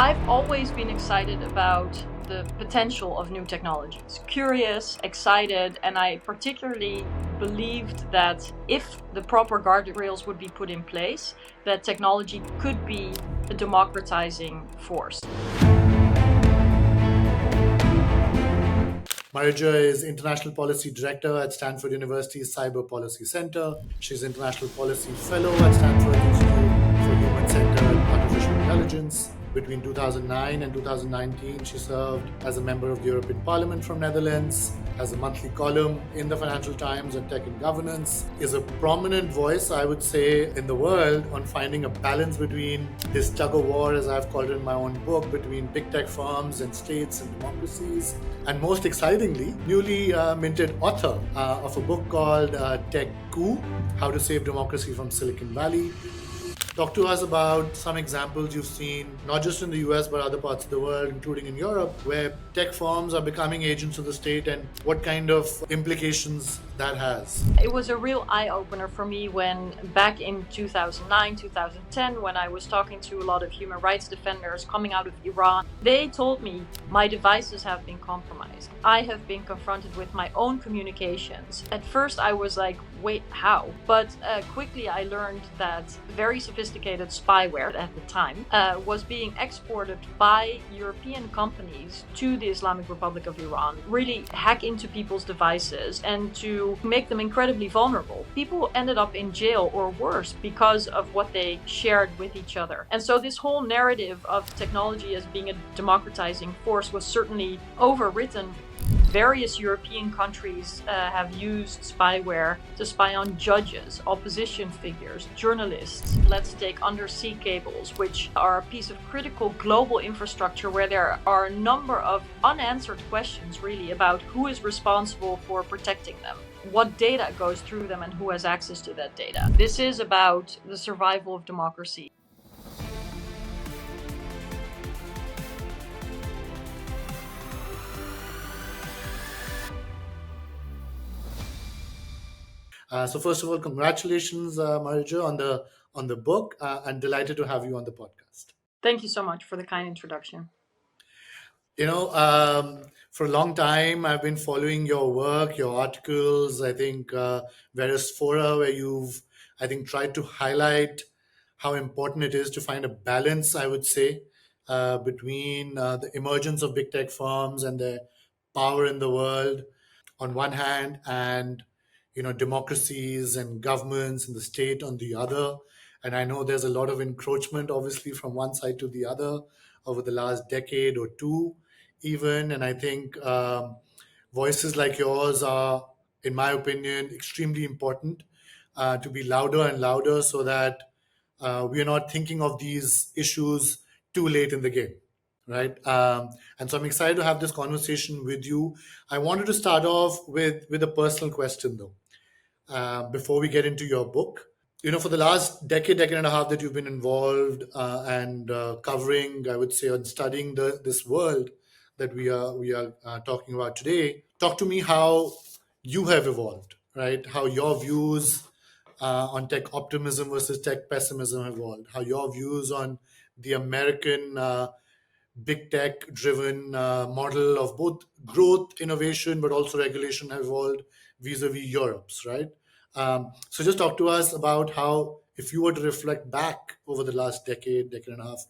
I've always been excited about the potential of new technologies. Curious, excited, and I particularly believed that if the proper guardrails would be put in place, that technology could be a democratizing force. Marija is International Policy Director at Stanford University's Cyber Policy Center. She's International Policy Fellow at Stanford Institute for Human Centered Artificial Intelligence. Between 2009 and 2019, she served as a member of the European Parliament from Netherlands, has a monthly column in the Financial Times on tech and governance, is a prominent voice, I would say, in the world on finding a balance between this tug of war, as I've called it in my own book, between big tech firms and states and democracies. And most excitingly, newly minted author of a book called Tech Coup: How to Save Democracy from Silicon Valley. Talk to us about some examples you've seen, not just in the US, but other parts of the world, including in Europe, where tech firms are becoming agents of the state and what kind of implications that has. It was a real eye-opener for me when back in 2009, 2010, when I was talking to a lot of human rights defenders coming out of Iran, they told me my devices have been compromised. I have been confronted with my own communications. At first I was like, wait, how? But quickly I learned that very sophisticated spyware at the time was being exported by European companies to the Islamic Republic of Iran, really hack into people's devices and to make them incredibly vulnerable. People ended up in jail or worse because of what they shared with each other. And so this whole narrative of technology as being a democratizing force was certainly overwritten. Various European countries have used spyware to spy on judges, opposition figures, journalists. Let's take undersea cables, which are a piece of critical global infrastructure where there are a number of unanswered questions really about who is responsible for protecting them, what data goes through them, and who has access to that data. This is about the survival of democracy. So first of all, congratulations, Marija, on the book, and delighted to have you on the podcast. Thank you so much for the kind introduction. For a long time, I've been following your work, your articles. I think various fora where you've, I think, tried to highlight how important it is to find a balance. I would say between the emergence of big tech firms and their power in the world on one hand, and democracies and governments and the state on the other. And I know there's a lot of encroachment, obviously, from one side to the other over the last decade or two, even. And I think voices like yours are, in my opinion, extremely important to be louder and louder so that we are not thinking of these issues too late in the game, right? And so I'm excited to have this conversation with you. I wanted to start off with a personal question, though, before we get into your book. For the last decade and a half that you've been involved and covering, I would say, and studying this world that we are talking about today, talk to me how you have evolved, right? How your views on tech optimism versus tech pessimism have evolved. How your views on the American big tech driven model of both growth, innovation, but also regulation have evolved vis-a-vis Europe's, right? So just talk to us about how, if you were to reflect back over the last decade and a half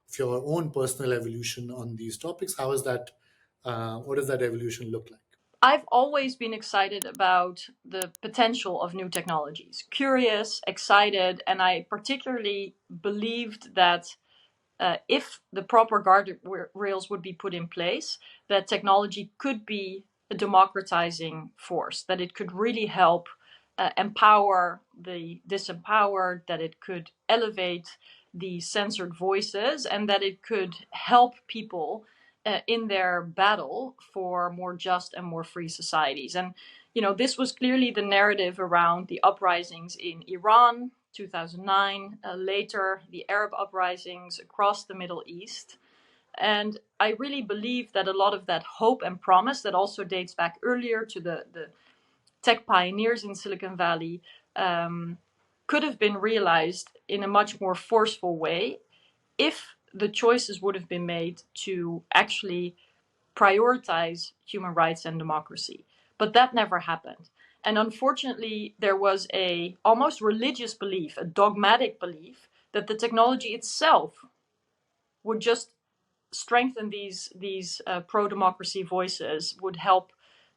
of your own personal evolution on these topics, how is that, what does that evolution look like? I've always been excited about the potential of new technologies. Curious, excited, and I particularly believed that if the proper guardrails would be put in place, that technology could be a democratizing force, that it could really help empower the disempowered, that it could elevate the censored voices, and that it could help people in their battle for more just and more free societies. And, this was clearly the narrative around the uprisings in Iran, 2009, later the Arab uprisings across the Middle East. And I really believe that a lot of that hope and promise that also dates back earlier to the tech pioneers in Silicon Valley could have been realized in a much more forceful way if the choices would have been made to actually prioritize human rights and democracy. But that never happened. And unfortunately, there was a almost religious belief, a dogmatic belief, that the technology itself would just strengthen these pro democracy voices, would help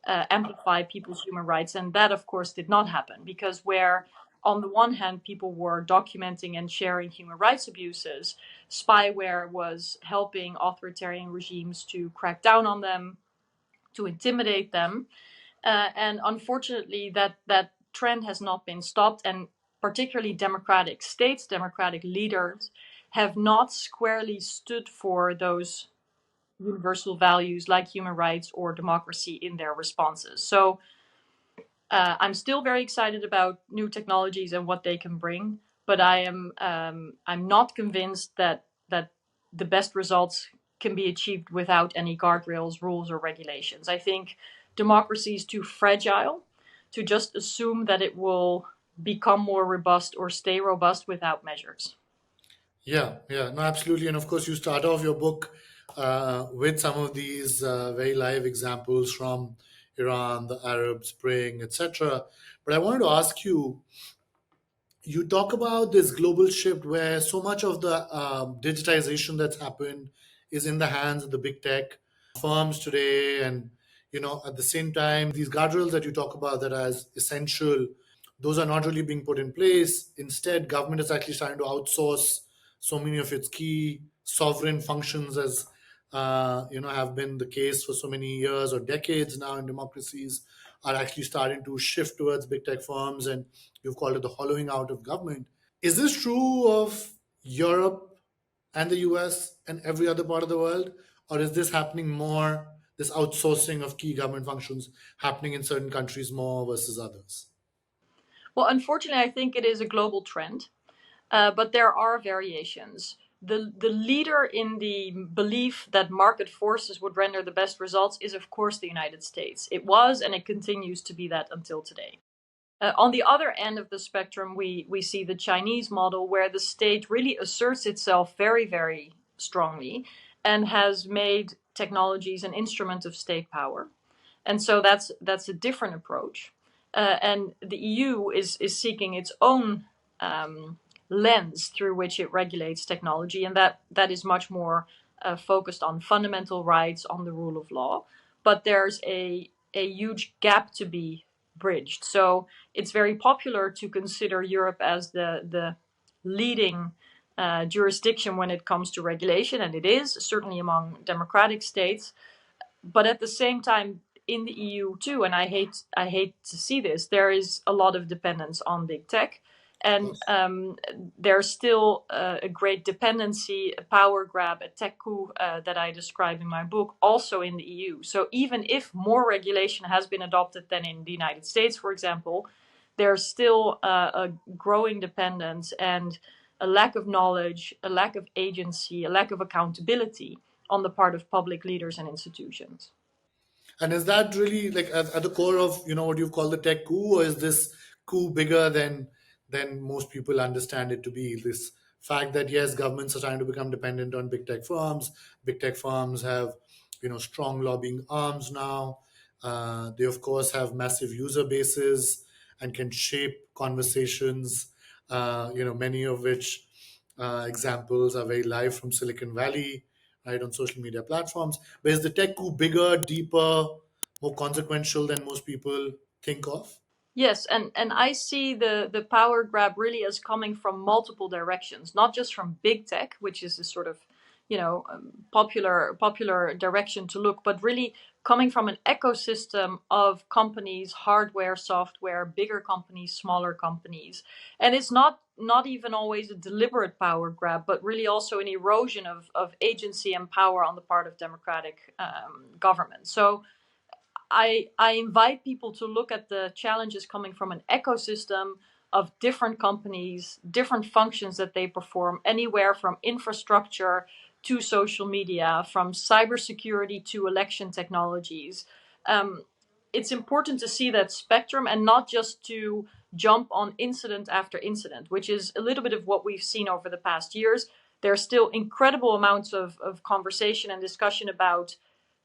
amplify people's human rights, and that of course did not happen, because where on the one hand people were documenting and sharing human rights abuses, spyware was helping authoritarian regimes to crack down on them, to intimidate them, and unfortunately that trend has not been stopped, and particularly democratic states, democratic leaders have not squarely stood for those universal values like human rights or democracy in their responses. So I'm still very excited about new technologies and what they can bring, but I'm not convinced that the best results can be achieved without any guardrails, rules, or regulations. I think democracy is too fragile to just assume that it will become more robust or stay robust without measures. Yeah, yeah, no, absolutely. And of course, you start off your book with some of these very live examples from Iran, the Arab Spring, etc. But I wanted to ask you, you talk about this global shift where so much of the digitization that's happened is in the hands of the big tech firms today. And at the same time, these guardrails that you talk about that are as essential, those are not really being put in place. Instead, government is actually starting to outsource so many of its key sovereign functions, as have been the case for so many years or decades now in democracies, are actually starting to shift towards big tech firms, and you've called it the hollowing out of government. Is this true of Europe and the US and every other part of the world? Or is this happening more, this outsourcing of key government functions happening in certain countries more versus others? Well, unfortunately, I think it is a global trend. But there are variations. The leader in the belief that market forces would render the best results is, of course, the United States. It was and it continues to be that until today. On the other end of the spectrum, we see the Chinese model, where the state really asserts itself very, very strongly and has made technologies an instrument of state power. And so that's a different approach. And the EU is seeking its own lens through which it regulates technology, and that is much more focused on fundamental rights, on the rule of law. But there's a huge gap to be bridged. So it's very popular to consider Europe as the leading jurisdiction when it comes to regulation, and it is certainly among democratic states. But at the same time, in the EU too, and I hate to see this, there is a lot of dependence on big tech, and there's still a great dependency, a power grab, a tech coup that I describe in my book, also in the EU. So even if more regulation has been adopted than in the United States, for example, there's still a growing dependence and a lack of knowledge, a lack of agency, a lack of accountability on the part of public leaders and institutions. And is that really like at the core of what you call the tech coup, or is this coup bigger than most people understand it to be? This fact that yes, governments are trying to become dependent on big tech firms. Big tech firms have strong lobbying arms now. They of course have massive user bases and can shape conversations. Many of which examples are very live from Silicon Valley, right, on social media platforms. But is the tech coup bigger, deeper, more consequential than most people think of? Yes, and I see the power grab really as coming from multiple directions, not just from big tech, which is a sort of, popular direction to look, but really coming from an ecosystem of companies, hardware, software, bigger companies, smaller companies, and it's not even always a deliberate power grab, but really also an erosion of agency and power on the part of democratic government. So I invite people to look at the challenges coming from an ecosystem of different companies, different functions that they perform, anywhere from infrastructure to social media, from cybersecurity to election technologies. It's important to see that spectrum and not just to jump on incident after incident, which is a little bit of what we've seen over the past years. There's still incredible amounts of conversation and discussion about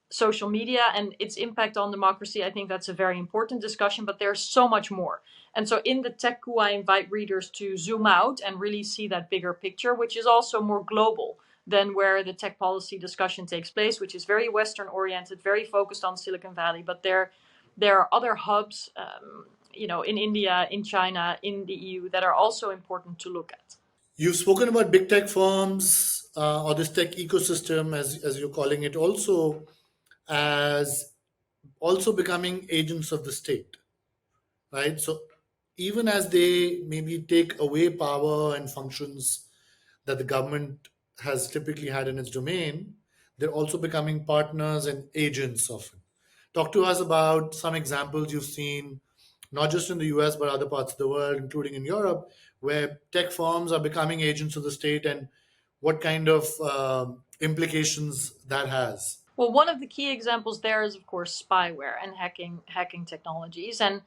social media and its impact on democracy. I think that's a very important discussion, but there's so much more. And so in the Tech Coup, I invite readers to zoom out and really see that bigger picture, which is also more global than where the tech policy discussion takes place, which is very Western oriented, very focused on Silicon Valley. But there are other hubs, in India, in China, in the EU that are also important to look at. You've spoken about big tech firms or this tech ecosystem, as you're calling it, as also becoming agents of the state, right? So even as they maybe take away power and functions that the government has typically had in its domain, they're also becoming partners and agents of it. Talk to us about some examples you've seen, not just in the US, but other parts of the world, including in Europe, where tech firms are becoming agents of the state and what kind of implications that has. Well, one of the key examples there is, of course, spyware and hacking technologies. And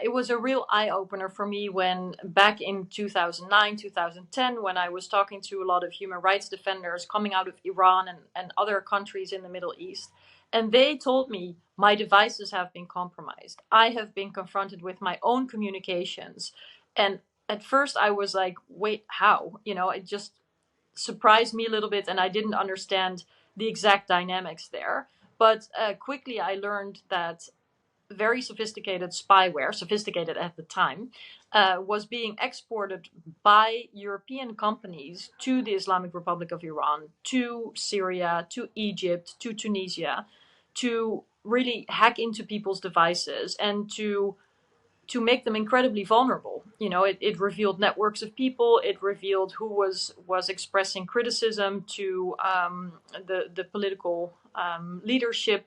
it was a real eye opener for me when back in 2009, 2010, when I was talking to a lot of human rights defenders coming out of Iran and other countries in the Middle East. And they told me my devices have been compromised. I have been confronted with my own communications. And at first I was like, wait, how? It just surprised me a little bit, and I didn't understand the exact dynamics there. But quickly I learned that very sophisticated spyware, sophisticated at the time, was being exported by European companies to the Islamic Republic of Iran, to Syria, to Egypt, to Tunisia, to really hack into people's devices and to make them incredibly vulnerable. It revealed networks of people. It revealed who was expressing criticism to the political leadership,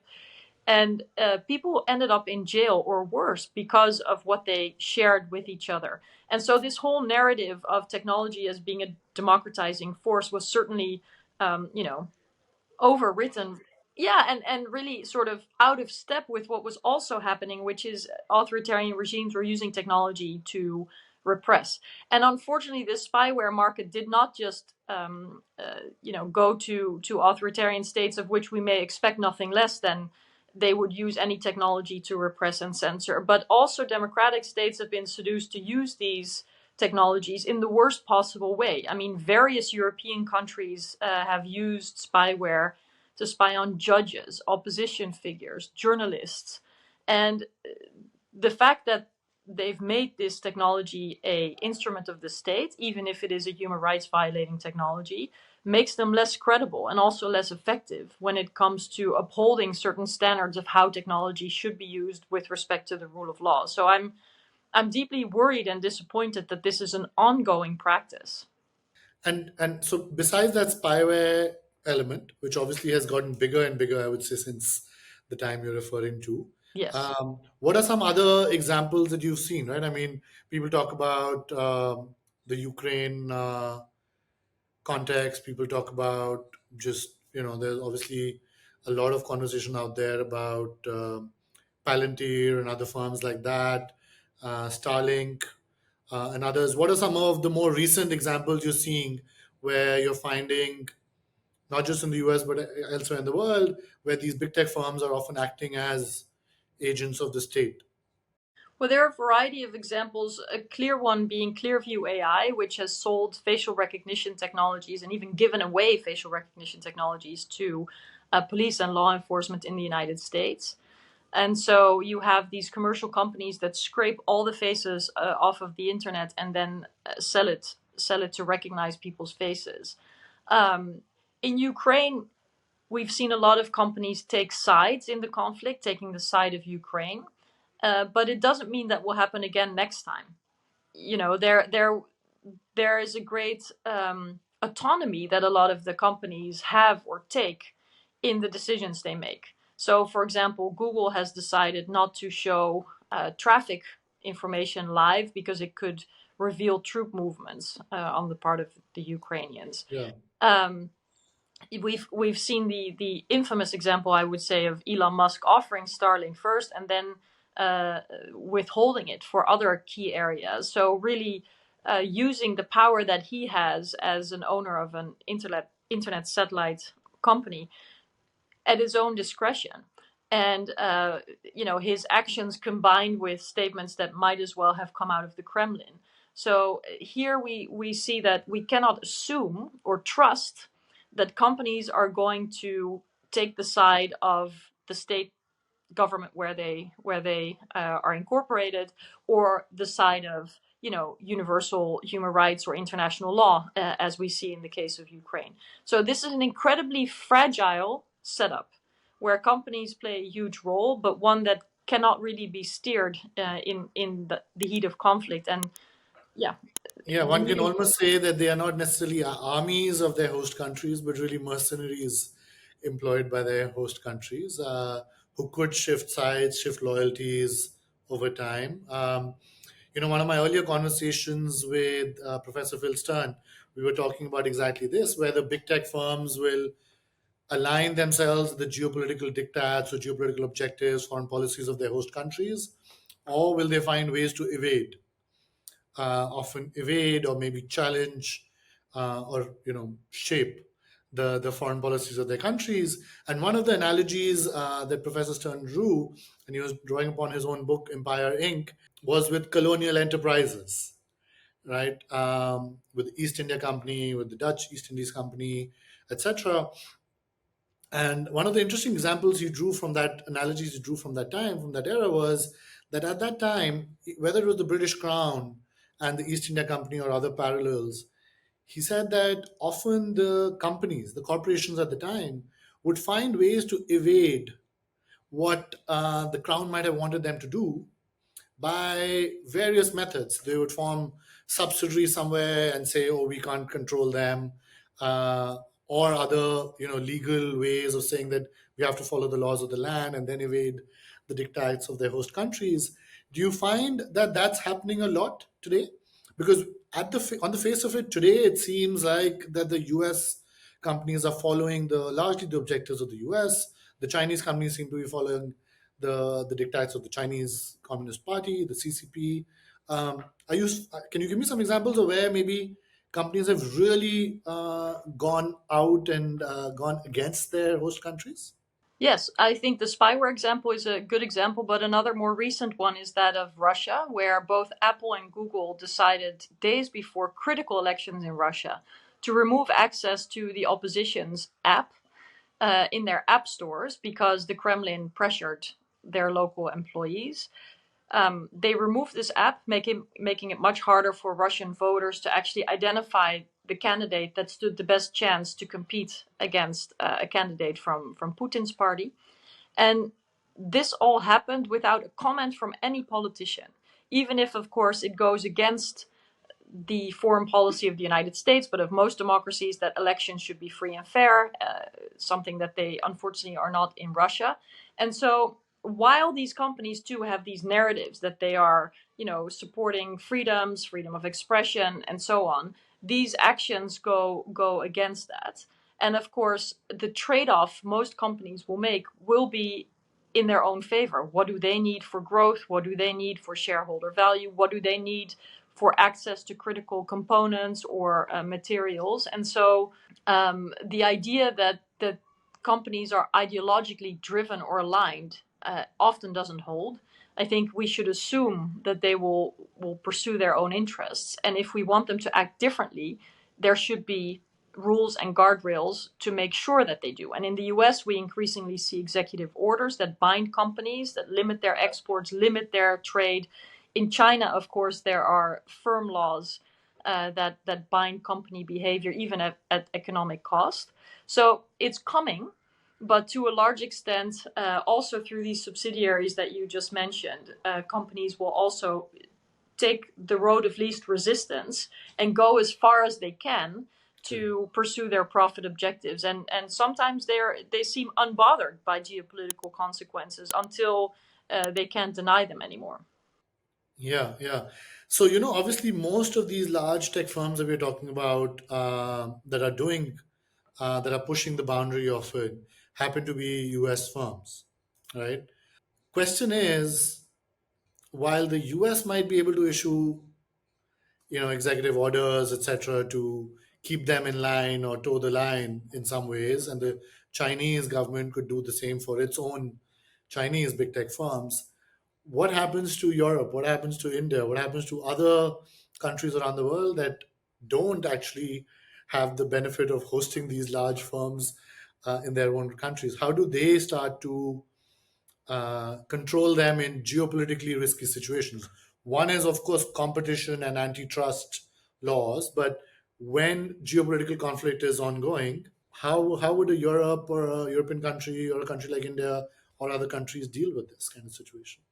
and people ended up in jail or worse because of what they shared with each other. And so this whole narrative of technology as being a democratizing force was certainly, overwritten. Yeah, and really sort of out of step with what was also happening, which is authoritarian regimes were using technology to repress. And unfortunately, this spyware market did not just go to authoritarian states, of which we may expect nothing less than they would use any technology to repress and censor, but also democratic states have been seduced to use these technologies in the worst possible way. I mean, various European countries have used spyware to spy on judges, opposition figures, journalists. And the fact that they've made this technology a instrument of the state, even if it is a human rights violating technology, makes them less credible and also less effective when it comes to upholding certain standards of how technology should be used with respect to the rule of law. So I'm deeply worried and disappointed that this is an ongoing practice. And so besides that spyware element, which obviously has gotten bigger and bigger, I would say, since the time you're referring to, Yes. what are some other examples that you've seen, right? I mean, people talk about the Ukraine context. People talk about just, there's obviously a lot of conversation out there about Palantir and other firms like that, Starlink, and others. What are some of the more recent examples you're seeing where you're finding, not just in the US, but elsewhere in the world, where these big tech firms are often acting as agents of the state? Well, there are a variety of examples, a clear one being Clearview AI, which has sold facial recognition technologies and even given away facial recognition technologies to police and law enforcement in the United States. And so you have these commercial companies that scrape all the faces off of the internet and then sell it to recognize people's faces. In Ukraine, we've seen a lot of companies take sides in the conflict, taking the side of Ukraine. But it doesn't mean that will happen again next time. There is a great autonomy that a lot of the companies have or take in the decisions they make. So, for example, Google has decided not to show traffic information live because it could reveal troop movements on the part of the Ukrainians. Yeah. Um, we've seen the infamous example, I would say, of Elon Musk offering Starlink first and then withholding it for other key areas. So really using the power that he has as an owner of an internet satellite company at his own discretion. And his actions combined with statements that might as well have come out of the Kremlin. So here we see that we cannot assume or trust that companies are going to take the side of the state government where they are incorporated, or the side of universal human rights or international law, as we see in the case of Ukraine. So this is an incredibly fragile setup where companies play a huge role, but one that cannot really be steered in the heat of conflict. And yeah, Yeah, one can really, almost say that they are not necessarily armies of their host countries, but really mercenaries employed by their host countries, who could shift sides, shift loyalties over time. One of my earlier conversations with Professor Phil Stern, we were talking about exactly this, where the big tech firms will align themselves with the geopolitical diktats or geopolitical objectives, foreign policies of their host countries, or will they find ways to evade? Often evade or maybe challenge, or shape the foreign policies of their countries. And one of the analogies that Professor Stern drew, and he was drawing upon his own book Empire Inc., was with colonial enterprises, right? With the East India Company, with the Dutch East Indies Company, etc. And one of the interesting examples he drew from that, analogies he drew from that time, from that era, was that at that time, whether it was the British Crown and the East India Company or other parallels, he said that often the companies, the corporations at the time, would find ways to evade what the Crown might have wanted them to do by various methods. They would form subsidiaries somewhere and say, "Oh, we can't control them," uh, or other, legal ways of saying that we have to follow the laws of the land and then evade the dictates of their host countries. Do you find that that's happening a lot today? Because on the face of it today, it seems like that the U.S. companies are following largely the objectives of the U.S. The Chinese companies seem to be following the dictates of the Chinese Communist Party, the CCP. Can you give me some examples of where maybe companies have really gone out and gone against their host countries? yes, I think the spyware example is a good example, but another more recent one is that of Russia, where both Apple and Google decided days before critical elections in Russia to remove access to the opposition's app in their app stores because the Kremlin pressured their local employees. They removed this app, making it much harder for Russian voters to actually identify the candidate that stood the best chance to compete against a candidate from Putin's party. And this all happened without a comment from any politician, even if, of course, it goes against the foreign policy of the United States, but of most democracies, that elections should be free and fair, something that they unfortunately are not in Russia. And so, while these companies too have these narratives that they are, supporting freedoms, freedom of expression, and so on, these actions go against that. And of course, the trade-off most companies will make will be in their own favor. What do they need for growth? What do they need for shareholder value? What do they need for access to critical components or materials? And so the idea that companies are ideologically driven or aligned often doesn't hold. I think we should assume that they will pursue their own interests. And if we want them to act differently, there should be rules and guardrails to make sure that they do. And in the US, we increasingly see executive orders that bind companies, that limit their exports, limit their trade. In China, of course, there are firm laws that bind company behavior, even at economic cost. So it's coming, but to a large extent, also through these subsidiaries that you just mentioned, companies will also take the road of least resistance and go as far as they can to pursue their profit objectives. And sometimes they seem unbothered by geopolitical consequences until they can't deny them anymore. Yeah, yeah. So, obviously, most of these large tech firms that we're talking about, that are pushing the boundary of it, happen to be US firms, right? Question is, while the US might be able to issue executive orders, etc., to keep them in line or toe the line in some ways. And the Chinese government could do the same for its own Chinese big tech firms. What happens to Europe? What happens to India? What happens to other countries around the world that don't actually have the benefit of hosting these large firms in their own countries? How do they start to control them in geopolitically risky situations? One is, of course, competition and antitrust laws, but when geopolitical conflict is ongoing, how would a Europe or a European country or a country like India or other countries deal with this kind of situation?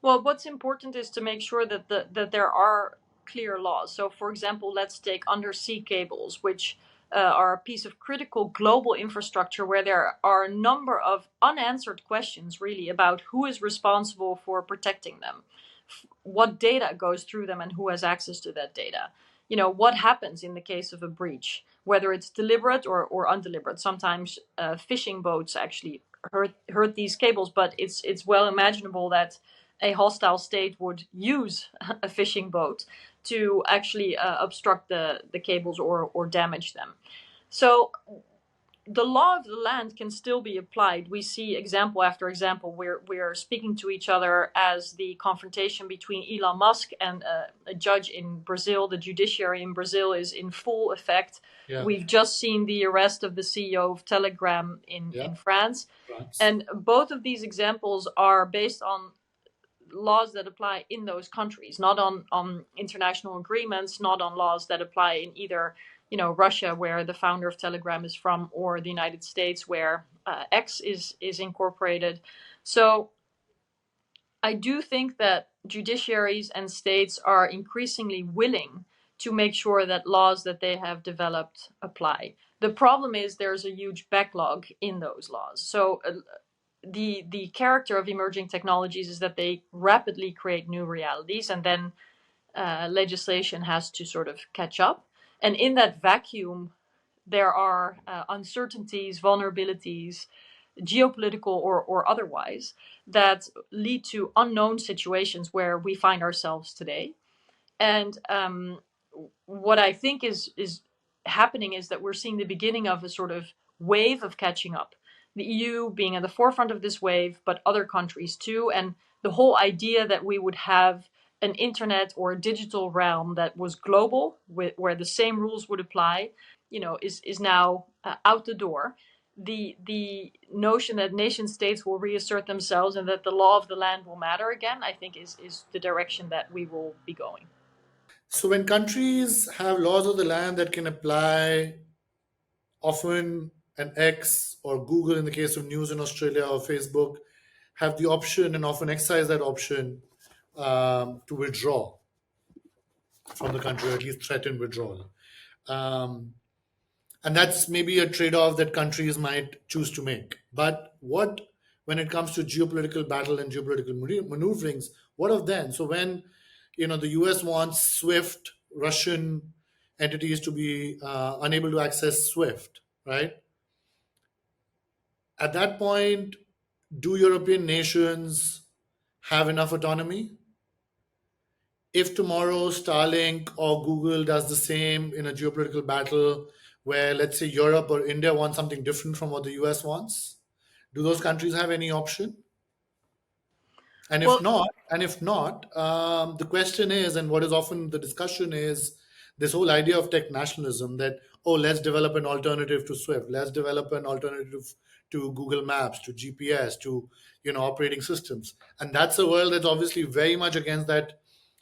Well, what's important is to make sure that that there are clear laws. So, for example, let's take undersea cables, which are a piece of critical global infrastructure where there are a number of unanswered questions, really, about who is responsible for protecting them, what data goes through them, and who has access to that data. What happens in the case of a breach, whether it's deliberate or undeliberate. Sometimes fishing boats actually hurt these cables, but it's well imaginable that a hostile state would use a fishing boat to actually obstruct the cables or damage them. So the law of the land can still be applied. We see example after example where we are speaking to each other as the confrontation between Elon Musk and a judge in Brazil. The judiciary in Brazil is in full effect. Yeah, We've just seen the arrest of the CEO of Telegram yeah, in France. France. And both of these examples are based on laws that apply in those countries, not on international agreements, not on laws that apply in either Russia, where the founder of Telegram is from, or the United States, where X is incorporated. So I do think that judiciaries and states are increasingly willing to make sure that laws that they have developed apply. The problem is there's a huge backlog in those laws. So the character of emerging technologies is that they rapidly create new realities, and then legislation has to sort of catch up. And in that vacuum, there are uncertainties, vulnerabilities, geopolitical or otherwise, that lead to unknown situations where we find ourselves today. And what I think is happening is that we're seeing the beginning of a sort of wave of catching up. The EU being at the forefront of this wave, but other countries too. And the whole idea that we would have an internet or a digital realm that was global, where the same rules would apply, is now out the door. The notion that nation states will reassert themselves and that the law of the land will matter again, I think, is the direction that we will be going. So when countries have laws of the land that can apply, often an X or Google, in the case of news in Australia, or Facebook, have the option and often exercise that option to withdraw from the country, or at least threaten withdrawal. Um, and that's maybe a trade-off that countries might choose to make. But what, when it comes to geopolitical battle and geopolitical maneuverings, what of then? So when the US wants Swift Russian entities to be unable to access Swift, right? At that point, do European nations have enough autonomy? If tomorrow Starlink or Google does the same in a geopolitical battle where, let's say, Europe or India wants something different from what the US wants, do those countries have any option? And if Well, not, the question is, and what is often the discussion is, this whole idea of tech nationalism, that, oh, let's develop an alternative to Swift, let's develop an alternative to Google Maps, to GPS, to operating systems, and that's a world that's obviously very much against that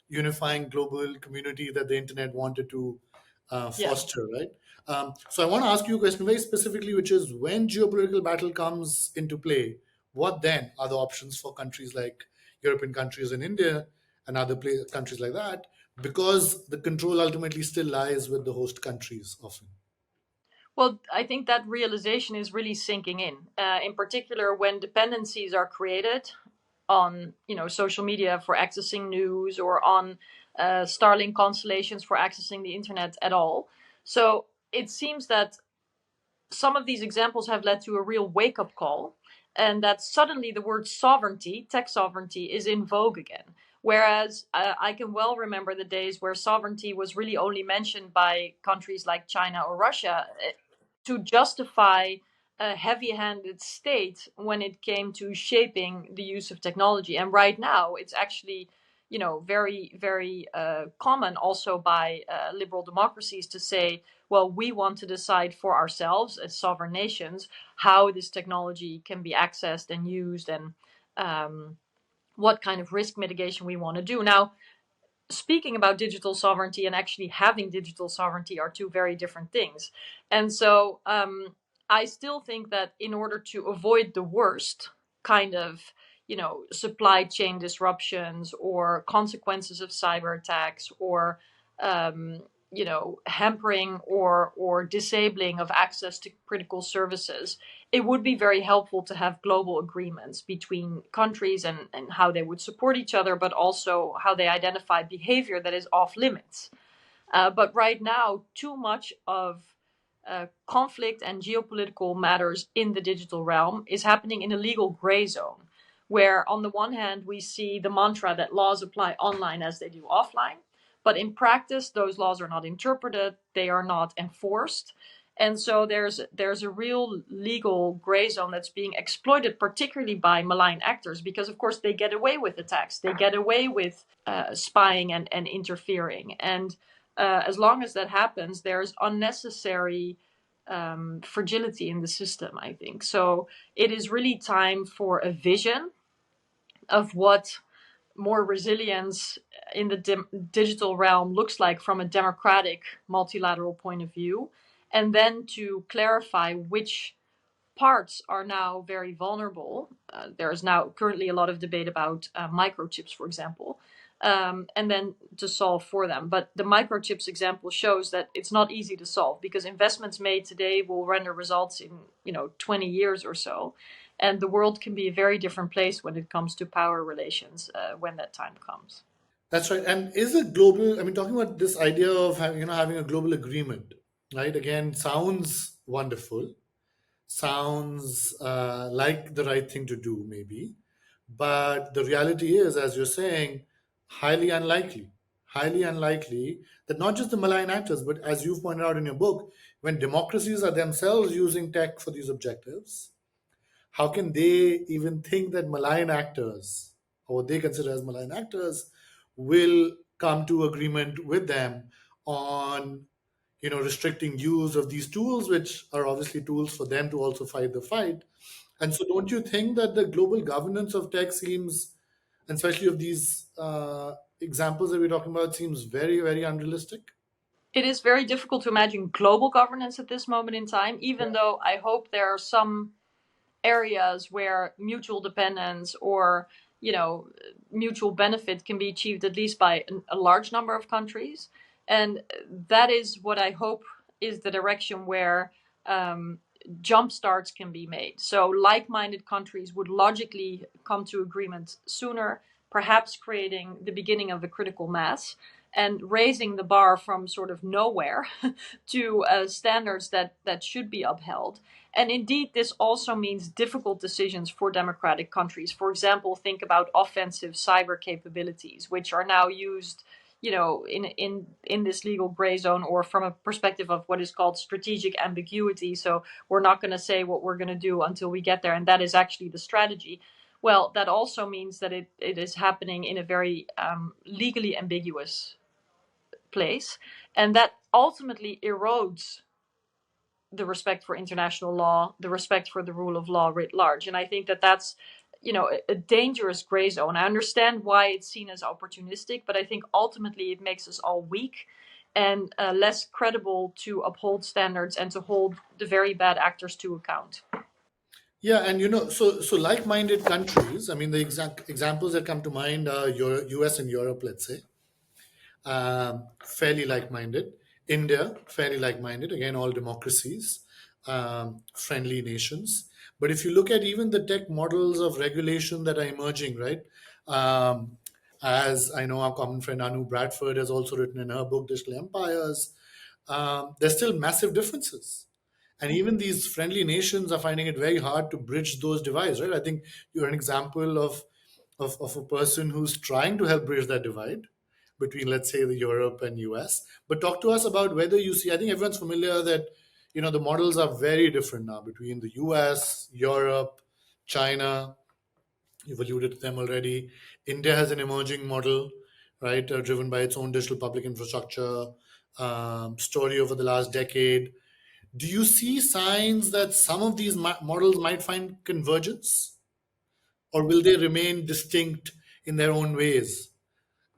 unifying global community that the internet wanted to yeah. foster, right? So I want to ask you a question very specifically, which is, when geopolitical battle comes into play, what then are the options for countries like European countries and India and other countries like that? Because the control ultimately still lies with the host countries often. Well, I think that realization is really sinking in particular when dependencies are created on, social media for accessing news, or on Starlink constellations for accessing the internet at all. So it seems that some of these examples have led to a real wake-up call, and that suddenly the word sovereignty, tech sovereignty, is in vogue again. Whereas I can well remember the days where sovereignty was really only mentioned by countries like China or Russia to justify a heavy handed state when it came to shaping the use of technology. And right now, it's actually very very common also by liberal democracies to say, well, we want to decide for ourselves as sovereign nations how this technology can be accessed and used, and um, what kind of risk mitigation we want to do. Now, speaking about digital sovereignty and actually having digital sovereignty are two very different things. And so I still think that in order to avoid the worst kind of supply chain disruptions or consequences of cyber attacks, or hampering or disabling of access to critical services, it would be very helpful to have global agreements between countries, and how they would support each other, but also how they identify behavior that is off limits. But right now, too much of conflict and geopolitical matters in the digital realm is happening in a legal gray zone, where on the one hand, we see the mantra that laws apply online as they do offline. But in practice, those laws are not interpreted, they are not enforced. And so there's a real legal gray zone that's being exploited, particularly by malign actors, because of course they get away with attacks, they get away with spying and interfering. And as long as that happens, there's unnecessary fragility in the system, I think. So it is really time for a vision of what more resilience in the digital realm looks like from a democratic multilateral point of view, and then to clarify which parts are now very vulnerable. There is now currently a lot of debate about microchips, for example, and then to solve for them. But the microchips example shows that it's not easy to solve, because investments made today will render results in 20 years or so, and the world can be a very different place when it comes to power relations when that time comes. That's right. And is a global, I mean, talking about this idea of having a global agreement, right? Again, sounds wonderful, sounds like the right thing to do, maybe. But the reality is, as you're saying, highly unlikely. Highly unlikely that not just the malign actors, but as you've pointed out in your book, when democracies are themselves using tech for these objectives, how can they even think that malign actors, or what they consider as malign actors, will come to agreement with them on restricting use of these tools, which are obviously tools for them to also fight the fight? And so don't you think that the global governance of tech seems, and especially of these examples that we're talking about, seems very, very unrealistic? It is very difficult to imagine global governance at this moment in time, even though I hope there are some areas where mutual dependence or mutual benefit can be achieved at least by a large number of countries. And that is what I hope is the direction where jump starts can be made. So like-minded countries would logically come to agreement sooner, perhaps creating the beginning of a critical mass and raising the bar from sort of nowhere to standards that should be upheld. And indeed, this also means difficult decisions for democratic countries. For example, think about offensive cyber capabilities, which are now used, in this legal gray zone, or from a perspective of what is called strategic ambiguity. So we're not going to say what we're going to do until we get there, and that is actually the strategy. Well, that also means that it is happening in a very legally ambiguous place, and that ultimately erodes the respect for international law, the respect for the rule of law writ large. And I think that that's a dangerous gray zone. I understand why it's seen as opportunistic, but I think ultimately it makes us all weak and less credible to uphold standards and to hold the very bad actors to account. Yeah, and so like-minded countries. I mean, the exact examples that come to mind are U.S. and Europe, let's say, fairly like-minded. India, fairly like-minded. Again, all democracies, friendly nations. But if you look at even the tech models of regulation that are emerging, right? Um, as I know, our common friend Anu Bradford has also written in her book Digital Empires, there's still massive differences. And even these friendly nations are finding it very hard to bridge those divides, right? I think you're an example of a person who's trying to help bridge that divide between, let's say, the Europe and US. But talk to us about whether you see, I think everyone's familiar that, the models are very different now between the US, Europe, China. You've alluded to them already. India has an emerging model, right, driven by its own digital public infrastructure story over the last decade. Do you see signs that some of these models might find convergence, or will they remain distinct in their own ways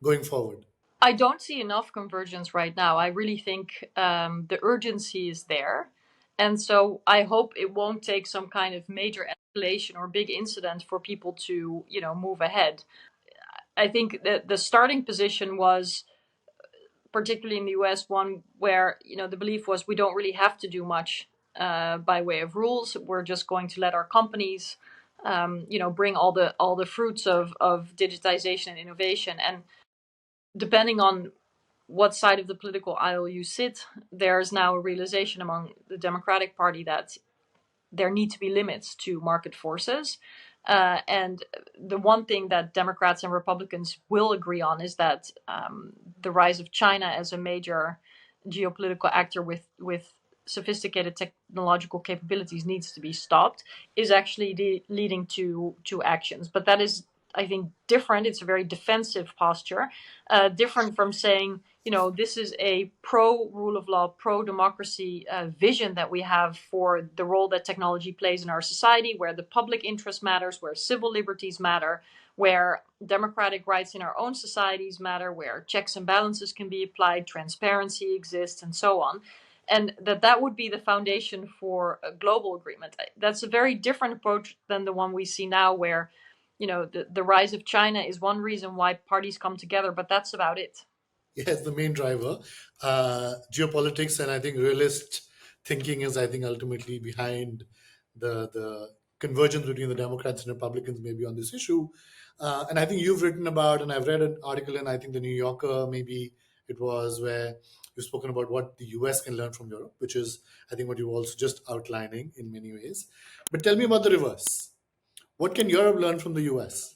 going forward? I don't see enough convergence right now. I really think the urgency is there. And so I hope it won't take some kind of major escalation or big incident for people to, move ahead. I think that the starting position was, particularly in the US, one where, the belief was we don't really have to do much by way of rules. We're just going to let our companies, bring all the fruits of digitization and innovation. And depending on what side of the political aisle you sit, there's now a realization among the Democratic Party that there need to be limits to market forces. And the one thing that Democrats and Republicans will agree on is that the rise of China as a major geopolitical actor with sophisticated technological capabilities needs to be stopped, is actually leading to actions. But that is, I think, different. It's a very defensive posture, different from saying, this is a pro rule of law, pro democracy vision that we have for the role that technology plays in our society, where the public interest matters, where civil liberties matter, where democratic rights in our own societies matter, where checks and balances can be applied, transparency exists, and so on. And that would be the foundation for a global agreement. That's a very different approach than the one we see now, where the rise of China is one reason why parties come together, but that's about it. Yes, the main driver. Geopolitics and I think realist thinking is, I think, ultimately behind the convergence between the Democrats and Republicans maybe on this issue. And I think you've written about, and I've read an article in, I think, the New Yorker, maybe it was, where you've spoken about what the US can learn from Europe, which is, I think, what you're also just outlining in many ways. But tell me about the reverse. What can Europe learn from the US?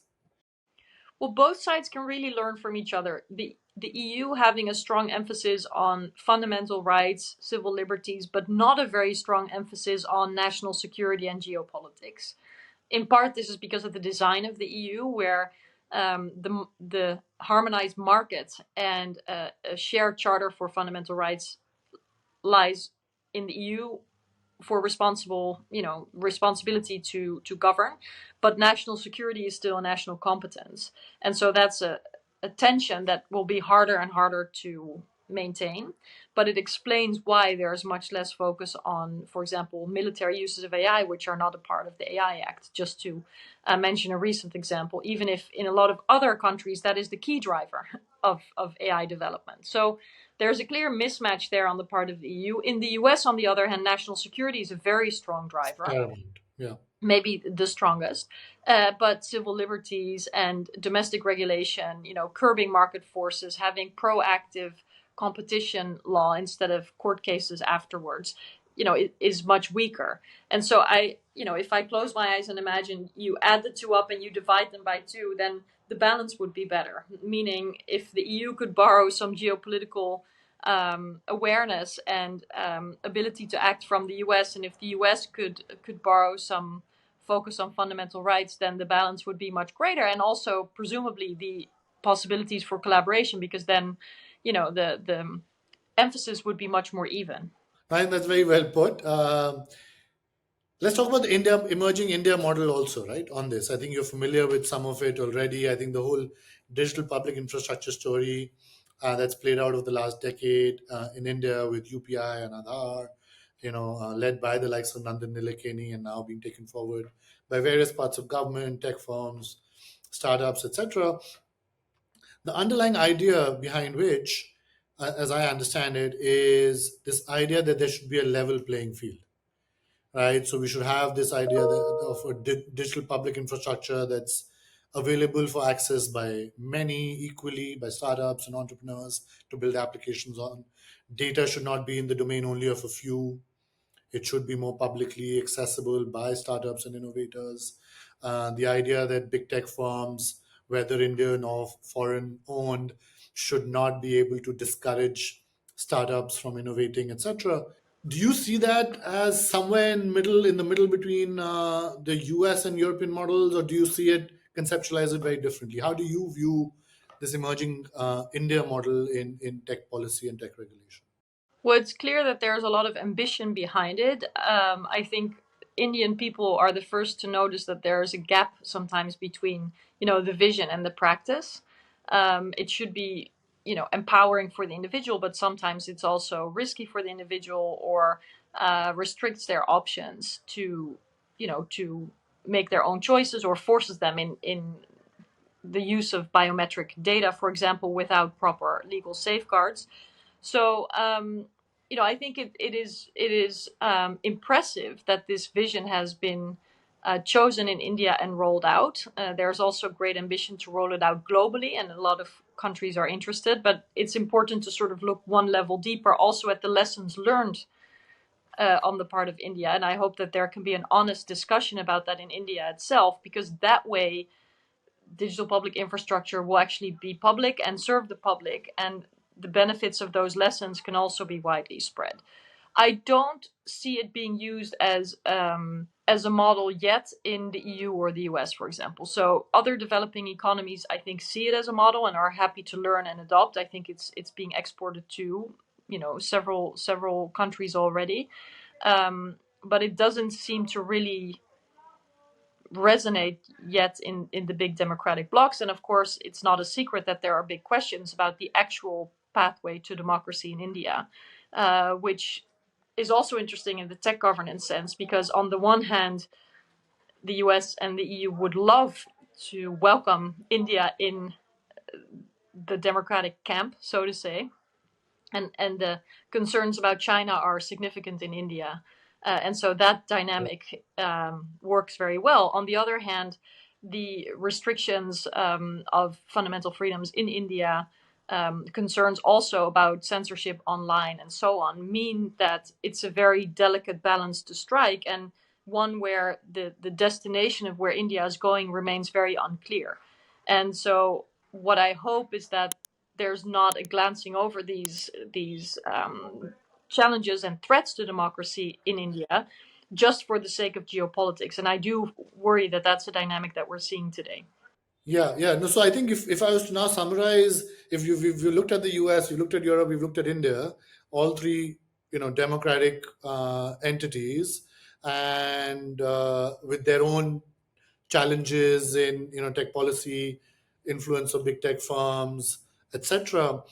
Well, both sides can really learn from each other. The EU having a strong emphasis on fundamental rights, civil liberties, but not a very strong emphasis on national security and geopolitics. In part, this is because of the design of the EU, where the harmonized market and a shared charter for fundamental rights lies in the EU for responsibility to govern, but national security is still a national competence, and so that's a tension that will be harder and harder to maintain. But it explains why there's much less focus on, for example, military uses of AI, which are not a part of the AI Act. Just to mention a recent example, even if in a lot of other countries that is the key driver of AI development. So there's a clear mismatch there on the part of the EU. In the US, on the other hand, national security is a very strong driver, Paramount. Yeah. maybe the strongest. But civil liberties and domestic regulation, curbing market forces, having proactive competition law instead of court cases afterwards, it is much weaker. And so if I close my eyes and imagine you add the two up and you divide them by two, then the balance would be better. Meaning, if the EU could borrow some geopolitical awareness and ability to act from the US, and if the US could borrow some focus on fundamental rights, then the balance would be much greater, and also presumably the possibilities for collaboration, because then the emphasis would be much more even. I think that's very well put. Let's talk about the emerging India model also, right? On this, I think you're familiar with some of it already. I think the whole digital public infrastructure story that's played out over the last decade in India with UPI and Aadhaar, led by the likes of Nandan Nilekani, and now being taken forward by various parts of government, tech firms, startups, etc. The underlying idea behind which, as I understand it, is this idea that there should be a level playing field, right? So we should have this idea of a digital public infrastructure that's available for access by many equally, by startups and entrepreneurs to build applications on. Data should not be in the domain only of a few. It should be more publicly accessible by startups and innovators. The idea that big tech firms whether Indian or foreign owned, should not be able to discourage startups from innovating, etc. Do you see that as somewhere in the middle between the US and European models, or do you see it conceptualize it very differently? How do you view this emerging India model in tech policy and tech regulation? Well, it's clear that there's a lot of ambition behind it. I think Indian people are the first to notice that there is a gap sometimes between, the vision and the practice. It should be, empowering for the individual, but sometimes it's also risky for the individual or restricts their options to make their own choices or forces them in the use of biometric data, for example, without proper legal safeguards. So, I think it is impressive that this vision has been chosen in India and rolled out. There's also great ambition to roll it out globally, and a lot of countries are interested. But it's important to sort of look one level deeper, also at the lessons learned on the part of India. And I hope that there can be an honest discussion about that in India itself, because that way digital public infrastructure will actually be public and serve the public, and the benefits of those lessons can also be widely spread. I don't see it being used as a model yet in the EU or the US, for example. So other developing economies, I think, see it as a model and are happy to learn and adopt. I think it's being exported to several countries already, but it doesn't seem to really resonate yet in the big democratic blocs. And of course, it's not a secret that there are big questions about the actual pathway to democracy in India, which is also interesting in the tech governance sense, because on the one hand, the US and the EU would love to welcome India in the democratic camp, so to say, and the concerns about China are significant in India. And so that dynamic works very well. On the other hand, the restrictions of fundamental freedoms in India, concerns also about censorship online and so on, mean that it's a very delicate balance to strike, and one where the destination of where India is going remains very unclear. And so what I hope is that there's not a glancing over these challenges and threats to democracy in India just for the sake of geopolitics. And I do worry that that's a dynamic that we're seeing today. Yeah, yeah. No, so I think if I was to now summarize, if you looked at the US, you looked at Europe, you've looked at India, all three, democratic entities, and with their own challenges in tech policy, influence of big tech firms, etc.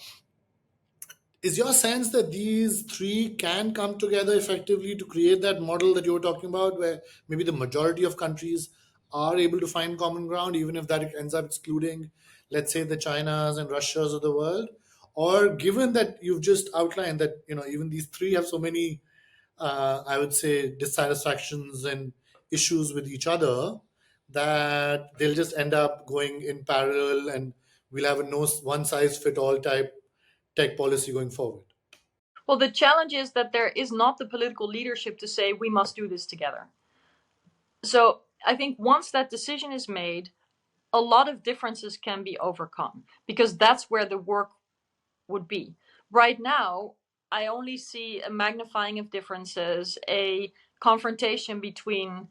Is your sense that these three can come together effectively to create that model that you were talking about, where maybe the majority of countries are able to find common ground, even if that ends up excluding, let's say, the Chinas and Russias of the world? Or given that you've just outlined that even these three have so many, I would say, dissatisfactions and issues with each other, that they'll just end up going in parallel, and we'll have a no one size fit all type tech policy going forward? Well, the challenge is that there is not the political leadership to say we must do this together. So I think once that decision is made, a lot of differences can be overcome, because that's where the work would be. Right now, I only see a magnifying of differences, a confrontation between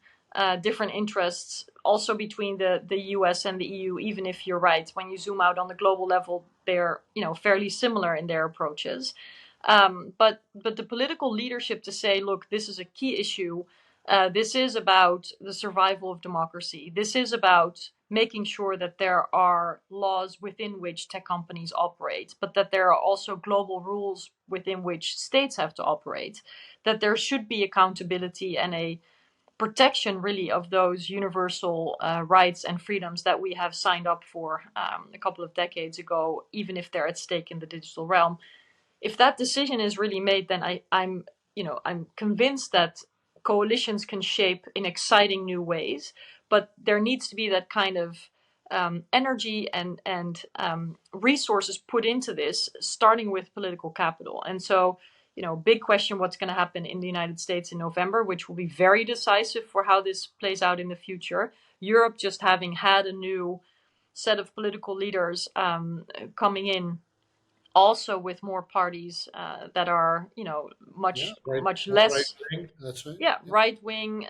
different interests, also between the US and the EU, even if you're right. When you zoom out on the global level, they're fairly similar in their approaches. But the political leadership to say, look, this is a key issue. This is about the survival of democracy. This is about making sure that there are laws within which tech companies operate, but that there are also global rules within which states have to operate, that there should be accountability and a protection, really, of those universal rights and freedoms that we have signed up for a couple of decades ago, even if they're at stake in the digital realm. If that decision is really made, then I'm convinced that coalitions can shape in exciting new ways, but there needs to be that kind of energy and resources put into this, starting with political capital. And so, big question what's going to happen in the United States in November, which will be very decisive for how this plays out in the future. Europe just having had a new set of political leaders coming in, also with more parties that are, Yeah, much right. much Right less, wing. That's right. yeah, Yeah. right wing,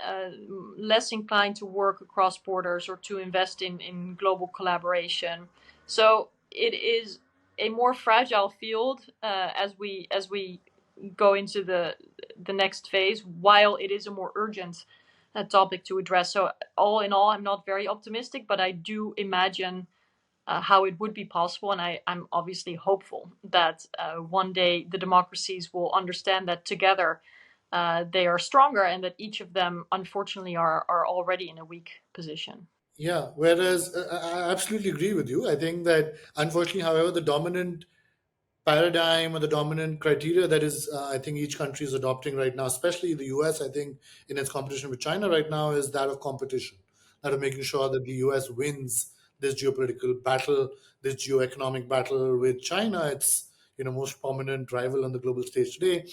less inclined to work across borders or to invest in global collaboration. So it is a more fragile field as we go into the next phase, while it is a more urgent topic to address. So all in all, I'm not very optimistic, but I do imagine how it would be possible. And I'm obviously hopeful that one day the democracies will understand that together they are stronger, and that each of them, unfortunately, are already in a weak position. Yeah, whereas I absolutely agree with you. I think that unfortunately, however, the dominant paradigm or the dominant criteria that is, I think each country is adopting right now, especially the US, I think in its competition with China right now, is that of competition, that of making sure that the US wins this geopolitical battle, this geoeconomic battle with China, its most prominent rival on the global stage today.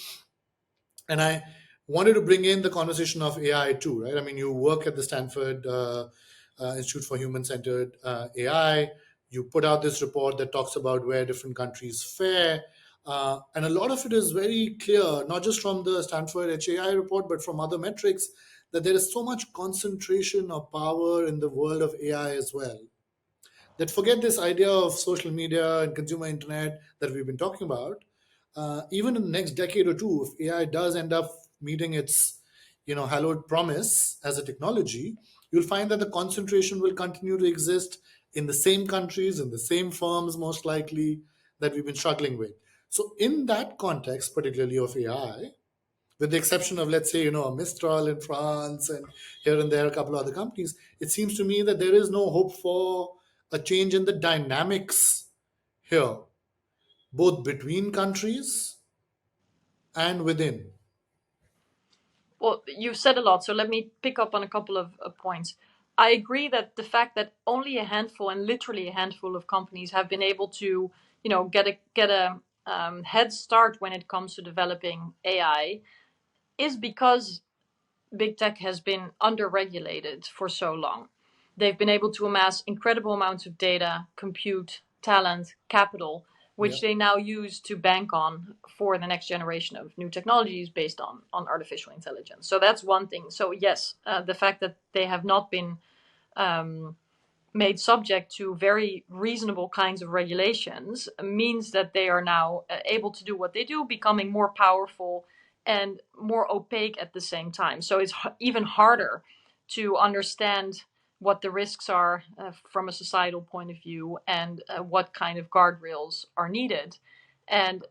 And I wanted to bring in the conversation of AI too, right? I mean, you work at the Stanford Institute for Human Centered AI. You put out this report that talks about where different countries fare. And a lot of it is very clear, not just from the Stanford HAI report, but from other metrics, that there is so much concentration of power in the world of AI as well, that forget this idea of social media and consumer internet that we've been talking about. Even in the next decade or two, if AI does end up meeting its hallowed promise as a technology, you'll find that the concentration will continue to exist in the same countries, in the same firms, most likely, that we've been struggling with. So in that context, particularly of AI, with the exception of, let's say, a Mistral in France and here and there a couple of other companies, it seems to me that there is no hope for a change in the dynamics here, both between countries and within. Well, you've said a lot, so let me pick up on a couple of points. I agree that the fact that only a handful, and literally a handful of companies, have been able to, get a head start when it comes to developing AI is because big tech has been under-regulated for so long. They've been able to amass incredible amounts of data, compute, talent, capital, Yeah. which they now use to bank on for the next generation of new technologies based on artificial intelligence. So that's one thing. So yes, the fact that they have not been um, made subject to very reasonable kinds of regulations means that they are now able to do what they do, becoming more powerful and more opaque at the same time. So it's even harder to understand what the risks are from a societal point of view, and what kind of guardrails are needed. And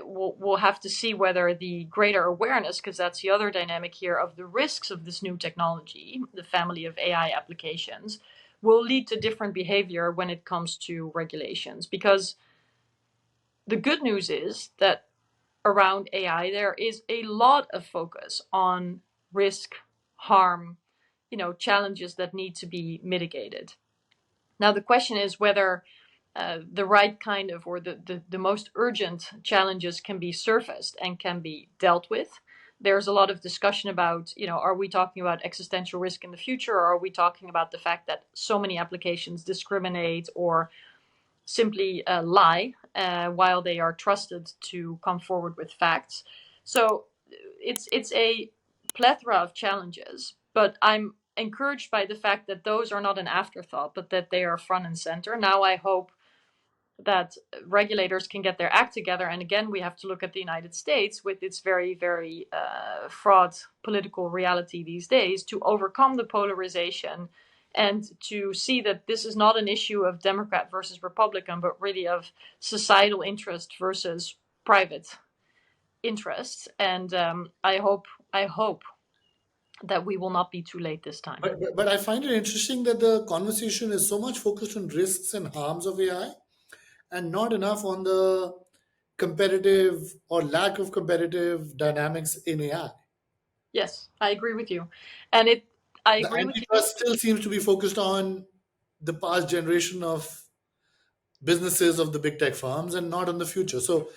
we'll have to see whether the greater awareness, because that's the other dynamic here, of the risks of this new technology, the family of AI applications, will lead to different behavior when it comes to regulations. Because the good news is that around AI, there is a lot of focus on risk, harm, challenges that need to be mitigated. Now, the question is whether the right kind of, or the most urgent challenges can be surfaced and can be dealt with. There's a lot of discussion about, are we talking about existential risk in the future, or are we talking about the fact that so many applications discriminate or simply lie while they are trusted to come forward with facts? So it's a plethora of challenges, but I'm encouraged by the fact that those are not an afterthought, but that they are front and center. Now I hope that regulators can get their act together. And again, we have to look at the United States with its very, very fraught political reality these days, to overcome the polarization and to see that this is not an issue of Democrat versus Republican, but really of societal interest versus private interests. And I hope that we will not be too late this time. But I find it interesting that the conversation is so much focused on risks and harms of AI and not enough on the competitive or lack of competitive dynamics in AI. Yes, I agree with you. And I The agree with you. antitrust still seems to be focused on the past generation of businesses of the big tech firms and not on the future. So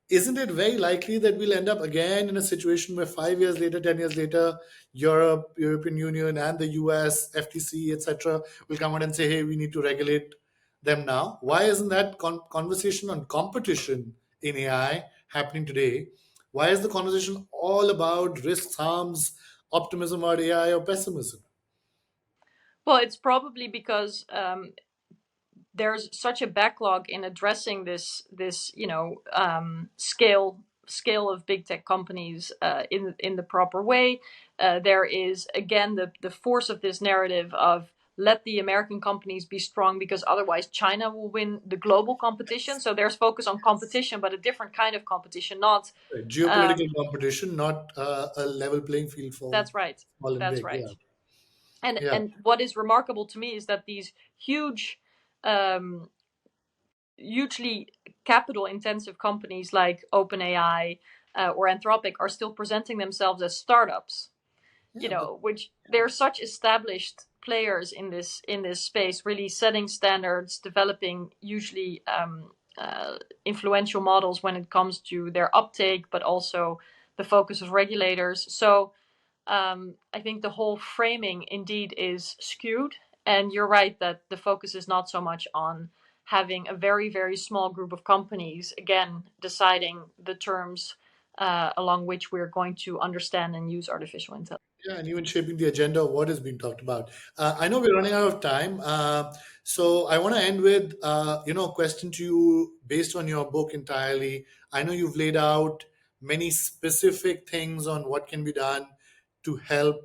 isn't it very likely that we'll end up again in a situation where 5 years later, 10 years later, Europe, European Union, and the US, FTC, etc., will come out and say, hey, we need to regulate them now? Why isn't that conversation on competition in AI happening today? Why is the conversation all about risks, harms, optimism about AI, or pessimism? Well, it's probably because there's such a backlog in addressing this scale of big tech companies in the proper way. There is again the force of this narrative of let the American companies be strong because otherwise China will win the global competition. So there's focus on competition, but a different kind of competition, not Geopolitical competition, not a level playing field for that's right. small and That's big. right. Yeah, And yeah. and what is remarkable to me is that these huge um, hugely capital intensive companies like OpenAI or Anthropic are still presenting themselves as startups, Yeah, but which they're such established players in this space, really setting standards, developing usually influential models when it comes to their uptake, but also the focus of regulators. So I think the whole framing indeed is skewed. And you're right that the focus is not so much on having a very, very small group of companies, again, deciding the terms along which we're going to understand and use artificial intelligence. yeah, and even shaping the agenda of what is being talked about. I know we're running out of time, so I want to end with a question to you based on your book entirely. I know you've laid out many specific things on what can be done to help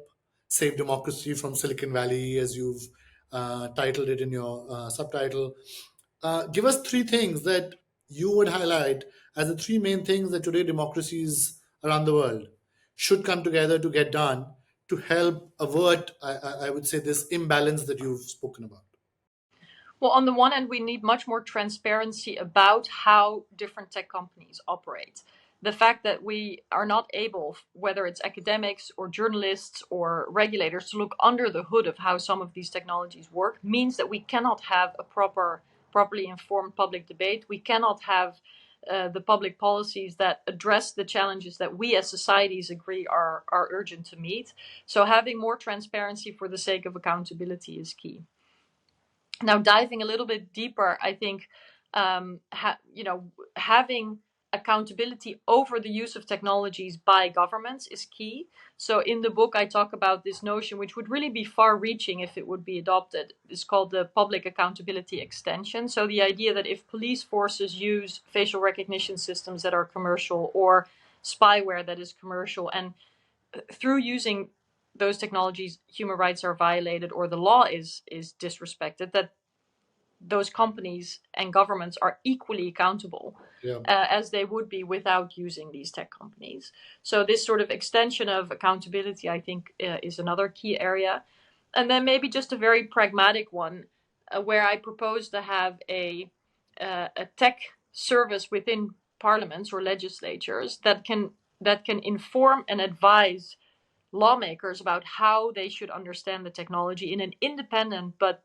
save democracy from Silicon Valley, as you've titled it in your subtitle. Give us three things that you would highlight as the three main things that today democracies around the world should come together to get done to help avert, I would say, this imbalance that you've spoken about. Well, on the one hand, we need much more transparency about how different tech companies operate. The fact that we are not able, whether it's academics or journalists or regulators, to look under the hood of how some of these technologies work means that we cannot have a properly informed public debate. We cannot have the public policies that address the challenges that we as societies agree are urgent to meet. So having more transparency for the sake of accountability is key. Now, diving a little bit deeper, I think having accountability over the use of technologies by governments is key. So in the book, I talk about this notion, which would really be far-reaching if it would be adopted. It's called the public accountability extension. So the idea that if police forces use facial recognition systems that are commercial or spyware that is commercial, and through using those technologies, human rights are violated or the law is disrespected, that those companies and governments are equally accountable Yeah. as they would be without using these tech companies. So this sort of extension of accountability, I think, is another key area. And then maybe just a very pragmatic one, where I propose to have a tech service within parliaments or legislatures that can inform and advise lawmakers about how they should understand the technology in an independent but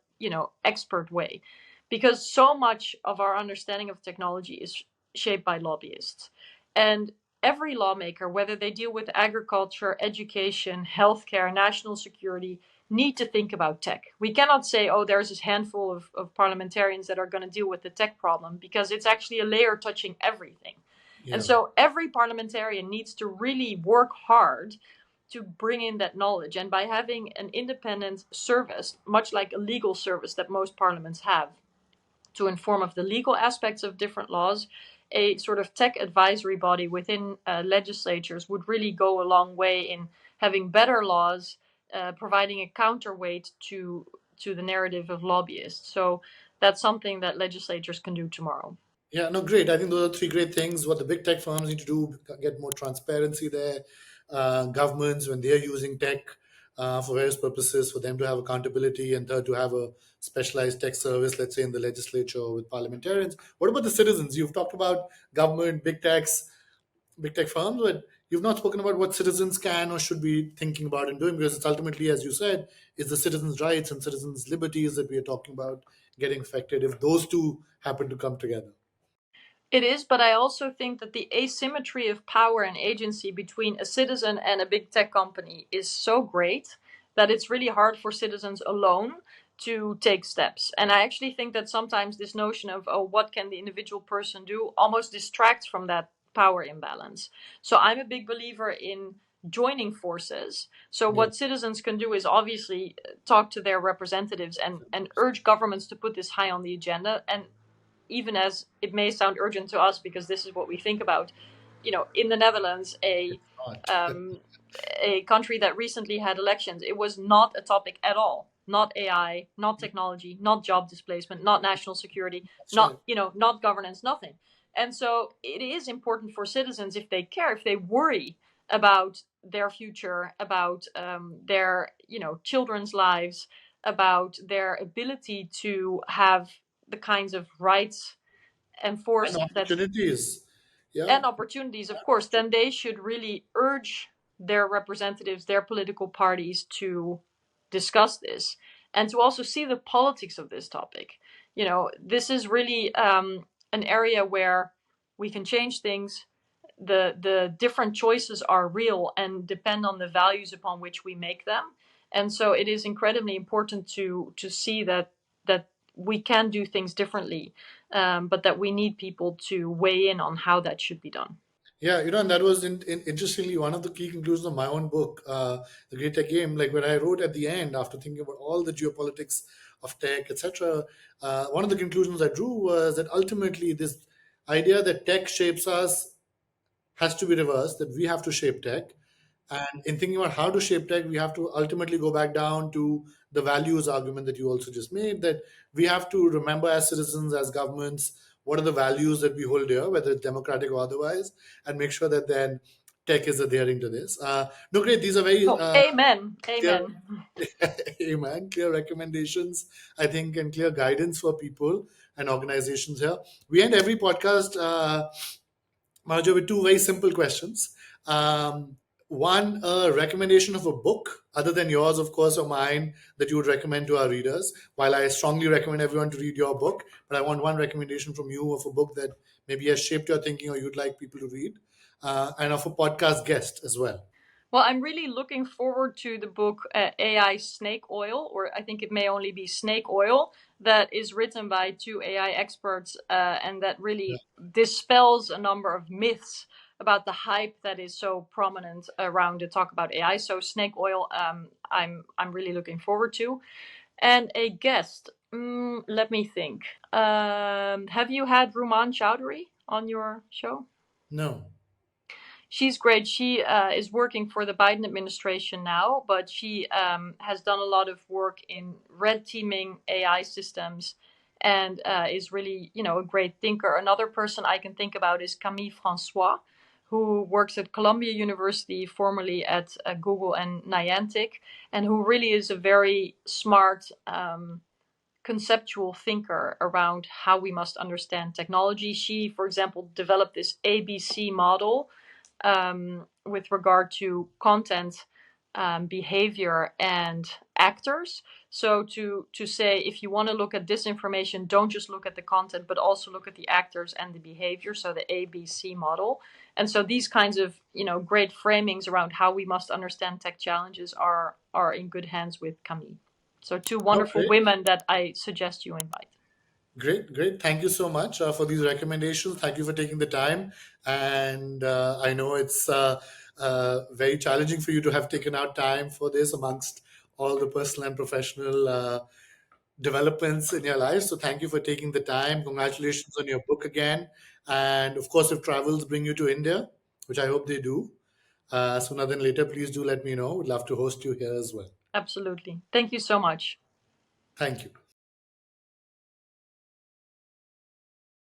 expert way, because so much of our understanding of technology is shaped by lobbyists. And every lawmaker, whether they deal with agriculture, education, healthcare, national security, need to think about tech. We cannot say, oh, there's this handful of parliamentarians that are going to deal with the tech problem, because it's actually a layer touching everything. And Yeah. so every parliamentarian needs to really work hard to bring in that knowledge. And by having an independent service, much like a legal service that most parliaments have, to inform of the legal aspects of different laws, a sort of tech advisory body within legislatures would really go a long way in having better laws, providing a counterweight to the narrative of lobbyists. So that's something that legislatures can do tomorrow. Yeah, no, great. I think those are three great things. What the big tech firms need to do, get more transparency there. Governments, when they're using tech for various purposes, for them to have accountability, and third, to have a specialized tech service, let's say in the legislature with parliamentarians. What about the citizens? You've talked about government, big tech firms, but you've not spoken about what citizens can or should be thinking about and doing, because it's ultimately, as you said, is the citizens' rights and citizens' liberties that we are talking about getting affected if those two happen to come together. It is, but I also think that the asymmetry of power and agency between a citizen and a big tech company is so great that it's really hard for citizens alone to take steps. And I actually think that sometimes this notion of, oh, what can the individual person do, almost distracts from that power imbalance. So I'm a big believer in joining forces. So Yeah. what citizens can do is obviously talk to their representatives and urge governments to put this high on the agenda. And even as it may sound urgent to us because this is what we think about, in the Netherlands, Not. um, a country that recently had elections, it was not a topic at all. Not AI, not technology, not job displacement, not national security, That's right. not governance, nothing. And so it is important for citizens, if they care, if they worry about their future, about their children's lives, about their ability to have the kinds of rights And enforced that opportunities. Yeah. and opportunities, of course, then they should really urge their representatives, their political parties, to discuss this and to also see the politics of this topic. This is really an area where we can change things. The different choices are real and depend on the values upon which we make them. And so it is incredibly important to see that we can do things differently, but that we need people to weigh in on how that should be done. Yeah, and that was interestingly one of the key conclusions of my own book, The Great Tech Game. Like when I wrote at the end, after thinking about all the geopolitics of tech, etc., one of the conclusions I drew was that ultimately this idea that tech shapes us has to be reversed, that we have to shape tech. And in thinking about how to shape tech, we have to ultimately go back down to the values argument that you also just made, that we have to remember as citizens, as governments, what are the values that we hold dear, whether it's democratic or otherwise, and make sure that then tech is adhering to this. No, great. These are very Oh, amen, clear, amen. amen, clear recommendations, I think, and clear guidance for people and organizations here. We end every podcast, Marjo, with two very simple questions. One, a recommendation of a book, other than yours, of course, or mine, that you would recommend to our readers. While I strongly recommend everyone to read your book, but I want one recommendation from you of a book that maybe has shaped your thinking or you'd like people to read, and of a podcast guest as well. Well, I'm really looking forward to the book AI Snake Oil, or I think it may only be Snake Oil, that is written by two AI experts, and that Yeah. really dispels a number of myths about the hype that is so prominent around the talk about AI. So Snake Oil, I'm really looking forward to. And a guest, let me think. Have you had Ruman Chowdhury on your show? No. She's great. She is working for the Biden administration now, but she has done a lot of work in red teaming AI systems and is really, a great thinker. Another person I can think about is Camille Francois, who works at Columbia University, formerly at Google and Niantic, and who really is a very smart, conceptual thinker around how we must understand technology. She, for example, developed this ABC model with regard to content, behavior, and actors. So to say, if you want to look at disinformation, don't just look at the content, but also look at the actors and the behavior. So the ABC model. And so these kinds of great framings around how we must understand tech challenges are in good hands with Camille. So two wonderful Okay. women that I suggest you invite. Great, great. Thank you so much for these recommendations. Thank you for taking the time. And I know it's very challenging for you to have taken out time for this amongst all the personal and professional developments in your life. So thank you for taking the time. Congratulations on your book again. And of course, if travels bring you to India, which I hope they do, sooner than later, please do let me know. We'd love to host you here as well. Absolutely. Thank you so much. Thank you.